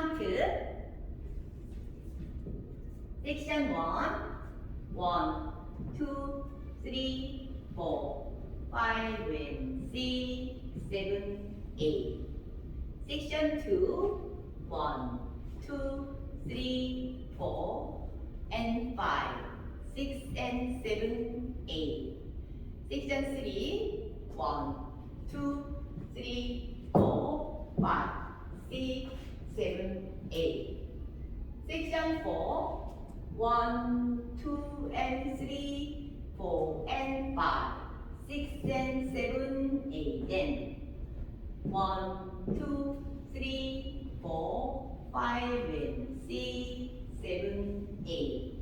Come to Section 1. 1, 2, 3, 4, 5, and 6, 7, 8. Section 2. 1, 2, 3, 4, and 5, 6, and 7, 8. Section 3. 1, 2, 3, 4, 5, 6, 7, 8. Section 4. 1, 2, and 3, 4, and 5, 6, and 7, 8. Then 1, 2, 3, 4, 5, and 6, 7, 8.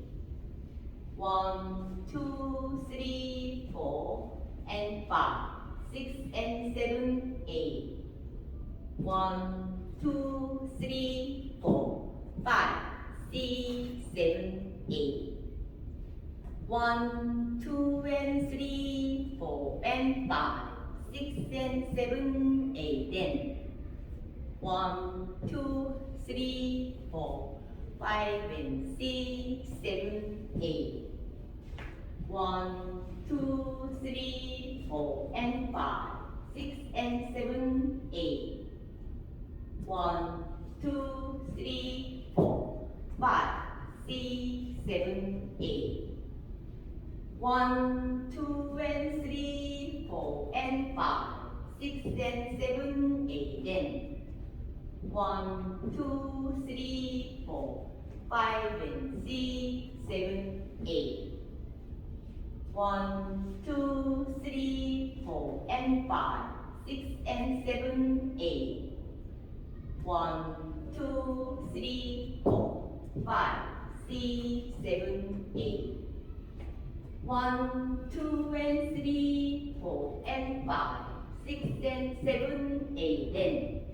1, 2, 3, 4, and 5, 6, and 7, 8. 1, 2, 3, 4, 5, 6, 7, 8. 1, 2, and 3, 4, and 5, 6, and 7, 8. Then 1, 2, 3, 4, 5, and 6, 7, 8. 1, 2, 3, 4, and 5, 6, and 7, 8. 1, 2, 3, 4, 5, 6, 7, 8. 1, 2, and 3, 4, and 5, 6, and 7, 8. Then 1, 2, 3, 4, 5, and 6, 7, 8. 1, 2, 3, 4, and 5, 6, and 7, 8. 1, 2, 3, 4, 5, 6, 7, 8. 1, 2, and 3, 4, and 5, 6, and 7, 8. Then